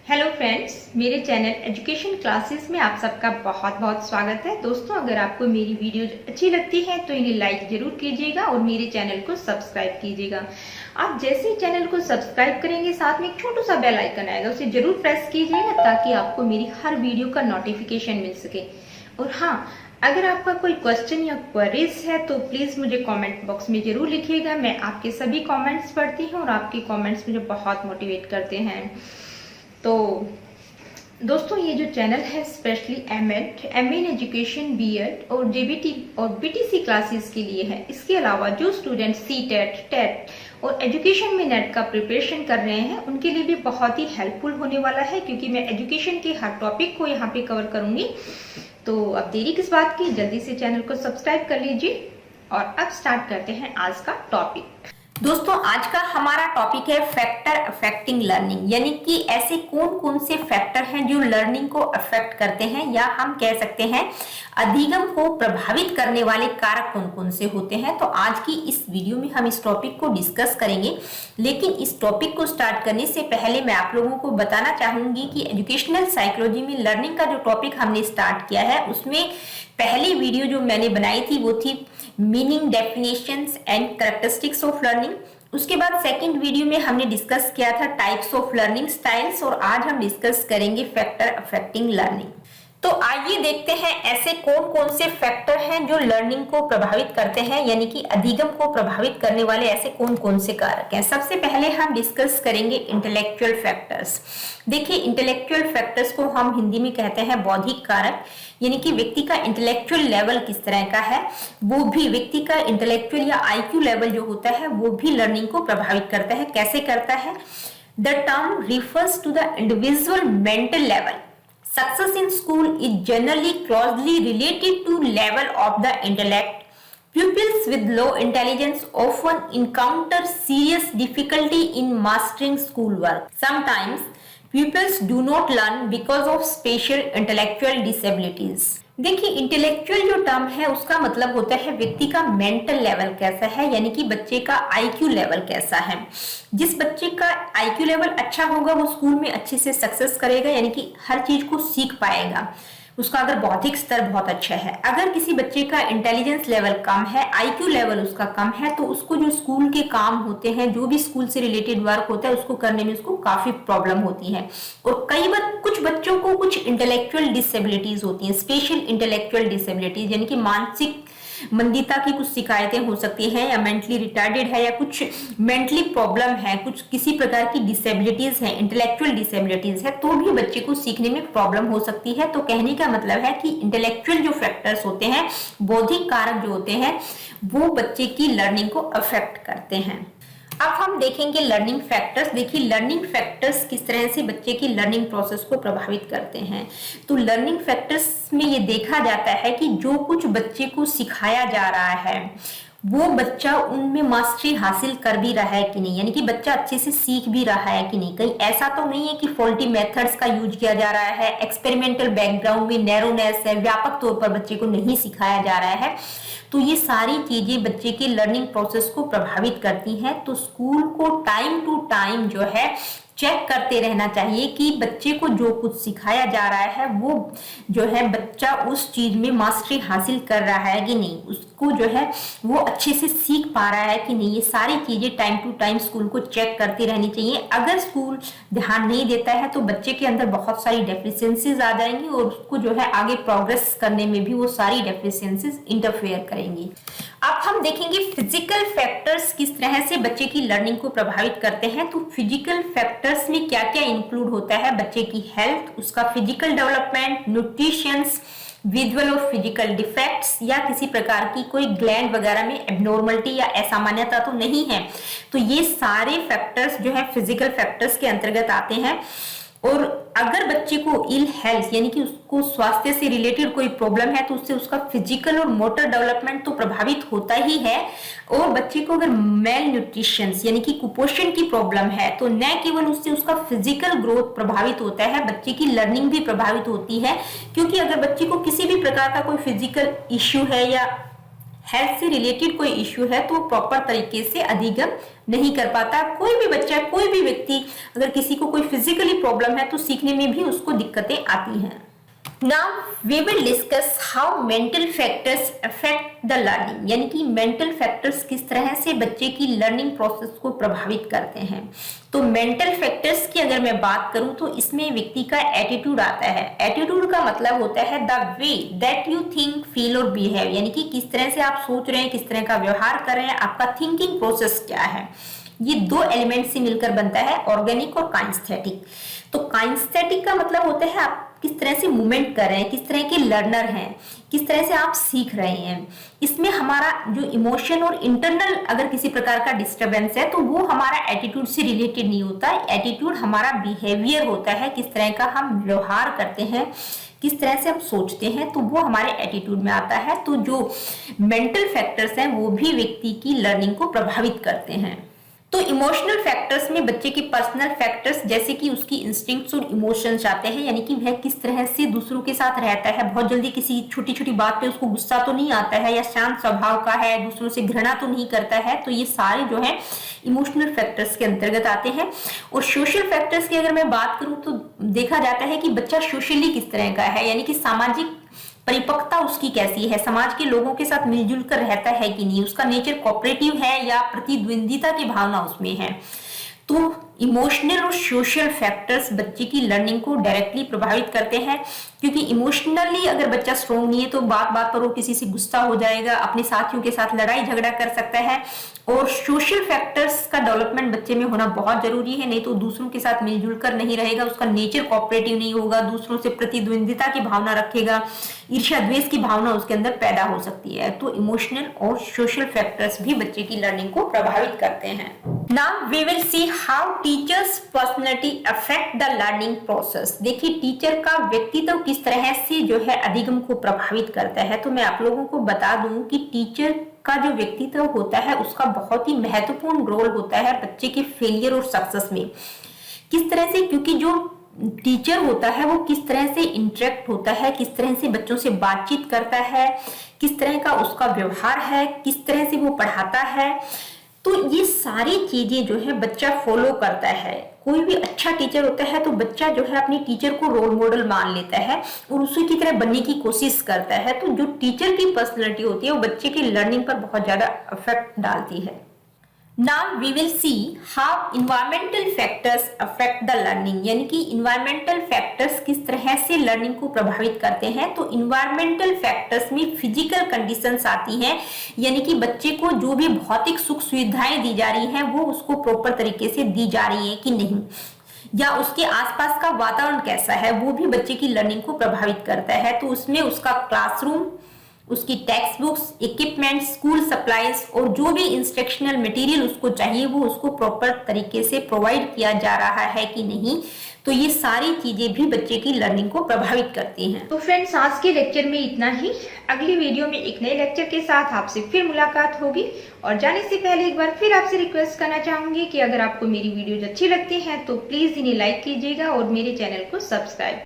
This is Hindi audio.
हेलो फ्रेंड्स, मेरे चैनल एजुकेशन क्लासेस में आप सबका बहुत बहुत स्वागत है। दोस्तों, अगर आपको मेरी वीडियोज अच्छी लगती है तो इन्हें लाइक जरूर कीजिएगा और मेरे चैनल को सब्सक्राइब कीजिएगा। आप जैसे ही चैनल को सब्सक्राइब करेंगे, साथ में एक छोटा सा बेल आइकन आएगा, उसे जरूर प्रेस कीजिएगा ताकि आपको मेरी हर वीडियो का नोटिफिकेशन मिल सके। और हाँ, अगर आपका कोई क्वेश्चन या क्वेरीज है तो प्लीज मुझे कमेंट बॉक्स में जरूर लिखिएगा। मैं आपके सभी कमेंट्स पढ़ती हूँ और आपके कमेंट्स मुझे बहुत मोटिवेट करते हैं। तो दोस्तों, ये जो चैनल है specially MA in education, BEd और जेबीटी और बीटीसी क्लासेस के लिए है। इसके अलावा जो स्टूडेंट सीटेट, टेट और एजुकेशन में नेट का प्रिपरेशन कर रहे हैं उनके लिए भी बहुत ही हेल्पफुल होने वाला है, क्योंकि मैं एजुकेशन के हर टॉपिक को यहाँ पे कवर करूंगी। तो अब देरी किस बात की, जल्दी से चैनल को सब्सक्राइब कर लीजिए। और अब स्टार्ट करते हैं आज का टॉपिक। दोस्तों, आज का हमारा टॉपिक है फैक्टर अफेक्टिंग लर्निंग, यानी कि ऐसे कौन कौन से फैक्टर हैं जो लर्निंग को अफेक्ट करते हैं, या हम कह सकते हैं अधिगम को प्रभावित करने वाले कारक कौन कौन से होते हैं। तो आज की इस वीडियो में हम इस टॉपिक को डिस्कस करेंगे। लेकिन इस टॉपिक को स्टार्ट करने से पहले मैं आप लोगों को बताना चाहूंगी कि एजुकेशनल साइकोलॉजी में लर्निंग का जो टॉपिक हमने स्टार्ट किया है, उसमें पहली वीडियो जो मैंने बनाई थी वो थी meaning, definitions and characteristics of learning. उसके बाद सेकंड वीडियो में हमने डिस्कस किया था टाइप्स ऑफ लर्निंग स्टाइल्स, और आज हम डिस्कस करेंगे फैक्टर अफेक्टिंग लर्निंग। तो आइए देखते हैं ऐसे कौन कौन से फैक्टर हैं जो लर्निंग को प्रभावित करते हैं, यानी कि अधिगम को प्रभावित करने वाले ऐसे कौन कौन से कारक हैं। सबसे पहले हम डिस्कस करेंगे इंटेलेक्चुअल फैक्टर्स। देखिए, इंटेलेक्चुअल फैक्टर्स को हम हिंदी में कहते हैं बौद्धिक कारक, यानी कि व्यक्ति का इंटेलेक्चुअल लेवल किस तरह का है, वो भी व्यक्ति का इंटेलेक्चुअल या आईक्यू लेवल जो होता है वो भी लर्निंग को प्रभावित करता है। कैसे करता है? The term refers to the individual mental level. Success in school is generally closely related to level of the intellect. Pupils with low intelligence often encounter serious difficulty in mastering schoolwork. Sometimes pupils do not learn because of special intellectual disabilities. देखिए, इंटेलेक्चुअल जो टर्म है उसका मतलब होता है व्यक्ति का मेंटल लेवल कैसा है, यानी कि बच्चे का आईक्यू लेवल कैसा है। जिस बच्चे का आईक्यू लेवल अच्छा होगा वो स्कूल में अच्छे से सक्सेस करेगा, यानी कि हर चीज को सीख पाएगा। उसका अगर बौद्धिक स्तर बहुत अच्छा है। अगर किसी बच्चे का इंटेलिजेंस लेवल कम है, आईक्यू लेवल उसका कम है, तो उसको जो स्कूल के काम होते हैं, जो भी स्कूल से रिलेटेड वर्क होता है, उसको करने में उसको काफी प्रॉब्लम होती है। और कई बार कुछ बच्चों को कुछ इंटेलेक्चुअल डिसेबिलिटीज होती हैं, स्पेशल इंटेलेक्चुअल डिसेबिलिटीज, यानी कि मानसिक मंदिता की कुछ शिकायतें हो सकती हैं, या मेंटली रिटार्डेड है, या कुछ मेंटली प्रॉब्लम है, कुछ किसी प्रकार की डिसेबिलिटीज है, इंटेलेक्चुअल डिसेबिलिटीज है, तो भी बच्चे को सीखने में प्रॉब्लम हो सकती है। तो कहने का मतलब है कि इंटेलेक्चुअल जो फैक्टर्स होते हैं, बौद्धिक कारक जो होते हैं, वो बच्चे की लर्निंग को अफेक्ट करते हैं। अब हम देखेंगे लर्निंग फैक्टर्स। देखिए, लर्निंग फैक्टर्स किस तरह से बच्चे की लर्निंग प्रोसेस को प्रभावित करते हैं। तो लर्निंग फैक्टर्स में ये देखा जाता है कि जो कुछ बच्चे को सिखाया जा रहा है वो बच्चा उनमें मास्टरी हासिल कर भी रहा है कि नहीं, यानी कि बच्चा अच्छे से सीख भी रहा है कि नहीं। कहीं ऐसा तो नहीं है कि फॉल्टी मेथड्स का यूज किया जा रहा है, एक्सपेरिमेंटल बैकग्राउंड में नैरोनेस है, व्यापक तौर पर बच्चे को नहीं सिखाया जा रहा है। तो ये सारी चीजें बच्चे के लर्निंग प्रोसेस को प्रभावित करती हैं। तो स्कूल को टाइम टू टाइम जो है चेक करते रहना चाहिए कि बच्चे को जो कुछ सिखाया जा रहा है वो जो है बच्चा उस चीज में मास्टरी हासिल कर रहा है कि नहीं, उसको जो है वो अच्छे से सीख पा रहा है कि नहीं। ये सारी चीजें टाइम टू टाइम स्कूल को चेक करती रहनी चाहिए। अगर स्कूल ध्यान नहीं देता है तो बच्चे के अंदर बहुत सारी डेफिशिएंसीज आ जाएंगी और उसको जो है आगे प्रोग्रेस करने में भी वो सारी डेफिशिएंसीज इंटरफेयर करेंगी। अब हम देखेंगे फिजिकल फैक्टर्स किस तरह से बच्चे की लर्निंग को प्रभावित करते हैं। तो फिजिकल फैक्टर्स में क्या क्या इंक्लूड होता है? बच्चे की हेल्थ, उसका फिजिकल डेवलपमेंट, न्यूट्रिशंस, विजुअल और फिजिकल डिफेक्ट्स, या किसी प्रकार की कोई ग्लैंड वगैरह में एब्नॉर्मलिटी या असामान्यता तो नहीं है। तो ये सारे फैक्टर्स जो है फिजिकल फैक्टर्स के अंतर्गत आते हैं। और अगर बच्चे को इल हेल्थ, यानी कि उसको स्वास्थ्य से रिलेटेड कोई प्रॉब्लम है, तो उससे उसका फिजिकल और मोटर डेवलपमेंट तो प्रभावित होता ही है। और बच्चे को अगर मेल न्यूट्रिशन यानी कि कुपोषण की प्रॉब्लम है, तो न केवल उससे उसका फिजिकल ग्रोथ प्रभावित होता है, बच्चे की लर्निंग भी प्रभावित होती है। क्योंकि अगर बच्चे को किसी भी प्रकार का कोई फिजिकल इश्यू है या हेल्थ से रिलेटेड कोई इश्यू है तो प्रॉपर तरीके से अधिगम नहीं कर पाता। कोई भी बच्चा, कोई भी व्यक्ति, अगर किसी को कोई फिजिकली प्रॉब्लम है तो सीखने में भी उसको दिक्कतें आती हैं। Now we will discuss how mental factors affect the learning, यानी कि मेंटल फैक्टर्स किस तरह से बच्चे की लर्निंग प्रोसेस को प्रभावित करते हैं। तो मेंटल फैक्टर्स की अगर मैं बात करूं तो इसमें व्यक्ति का एटीट्यूड आता है। एटीट्यूड का मतलब होता है the way that you think, feel और बिहेव, यानी कि किस तरह से आप सोच रहे हैं, किस तरह का व्यवहार कर रहे हैं, आपका थिंकिंग प्रोसेस क्या है। ये दो एलिमेंट से मिलकर बनता है ऑर्गेनिक और काइनेस्थेटिक। तो काइनेस्थेटिक का मतलब होता है आप किस तरह से मूवमेंट कर रहे हैं, किस तरह के लर्नर हैं, किस तरह से आप सीख रहे हैं। इसमें हमारा जो इमोशन और इंटरनल अगर किसी प्रकार का डिस्टरबेंस है तो वो हमारा एटीट्यूड से रिलेटेड नहीं होता। एटीट्यूड हमारा बिहेवियर होता है, किस तरह का हम व्यवहार करते हैं, किस तरह से हम सोचते हैं, तो वो हमारे एटीट्यूड में आता है। तो जो मेंटल फैक्टर्स हैं वो भी व्यक्ति की लर्निंग को प्रभावित करते हैं। तो इमोशनल फैक्टर्स में बच्चे के पर्सनल फैक्टर्स जैसे कि उसकी इंस्टिंक्ट्स और इमोशंस आते हैं, यानी कि वह किस तरह से दूसरों के साथ रहता है। बहुत जल्दी किसी छोटी छोटी बात पे उसको गुस्सा तो नहीं आता है, या शांत स्वभाव का है, दूसरों से घृणा तो नहीं करता है। तो ये सारे जो है इमोशनल फैक्टर्स के अंतर्गत आते हैं। और सोशल फैक्टर्स की अगर मैं बात करूं तो देखा जाता है कि बच्चा सोशली किस तरह का है, यानी कि सामाजिक परिपक्वता उसकी कैसी है, समाज के लोगों के साथ मिलजुल कर रहता है कि नहीं, उसका नेचर कोऑपरेटिव है या प्रतिद्वंदिता की भावना उसमें है। तो इमोशनल और सोशल फैक्टर्स बच्चे की लर्निंग को डायरेक्टली प्रभावित करते हैं, क्योंकि इमोशनली अगर बच्चा स्ट्रॉन्ग नहीं है तो बात बात पर वो किसी से गुस्सा हो जाएगा, अपने साथियों के साथ लड़ाई झगड़ा कर सकता है। और सोशल फैक्टर्स का डेवलपमेंट बच्चे में होना बहुत जरूरी है, नहीं तो दूसरों के साथ मिलजुल कर नहीं रहेगा, उसका नेचर कोऑपरेटिव नहीं होगा, दूसरों से प्रतिद्वंदिता की भावना रखेगा, ईर्ष्या द्वेष की भावना उसके अंदर पैदा हो सकती है। तो इमोशनल और सोशल फैक्टर्स भी बच्चे की लर्निंग को प्रभावित करते हैं। Now we will see how teacher's personality affect the learning process. देखिए टीचर का व्यक्तित्व किस तरह से जो है अधिगम को प्रभावित करता है। तो मैं आप लोगों को बता दूं कि टीचर का जो व्यक्तित्व होता है उसका बहुत ही महत्वपूर्ण रोल होता है बच्चे के फेलियर और सक्सेस में। किस तरह से, क्योंकि जो टीचर होता है वो किस तरह से इंटरेक्ट होता है, किस तरह से बच्चों से बातचीत करता है, किस तरह का उसका व्यवहार है, किस तरह से वो पढ़ाता है, तो ये सारी चीजें जो है बच्चा फॉलो करता है। कोई भी अच्छा टीचर होता है तो बच्चा जो है अपने टीचर को रोल मॉडल मान लेता है और उसी की तरह बनने की कोशिश करता है। तो जो टीचर की पर्सनैलिटी होती है वो बच्चे की लर्निंग पर बहुत ज्यादा इफेक्ट डालती है। Now we will see how environmental factors affect the learning, यानी कि environmental factors किस तरह से लर्निंग को प्रभावित करते हैं। तो environmental factors में फिजिकल कंडीशंस आती हैं, यानी कि बच्चे को जो भी भौतिक सुख सुविधाएं दी जा रही हैं वो उसको प्रॉपर तरीके से दी जा रही है कि नहीं, या उसके आसपास का वातावरण कैसा है, वो भी बच्चे की लर्निंग को प्रभावित करता है। तो उसमें उसका क्लासरूम, उसकी text books, equipment, school supplies और जो भी इंस्ट्रक्शनल मटेरियल उसको चाहिए वो उसको प्रॉपर तरीके से प्रोवाइड किया जा रहा है कि नहीं। तो ये सारी चीजें भी बच्चे की लर्निंग को प्रभावित करती हैं। तो फ्रेंड्स आज के लेक्चर में इतना ही। अगली वीडियो में एक नए लेक्चर के साथ आपसे फिर मुलाकात होगी। और जाने से पहले एक बार फिर आपसे रिक्वेस्ट करना चाहूंगी कि अगर आपको मेरी वीडियोज अच्छी लगती हैं तो प्लीज इन्हें लाइक कीजिएगा और मेरे चैनल को सब्सक्राइब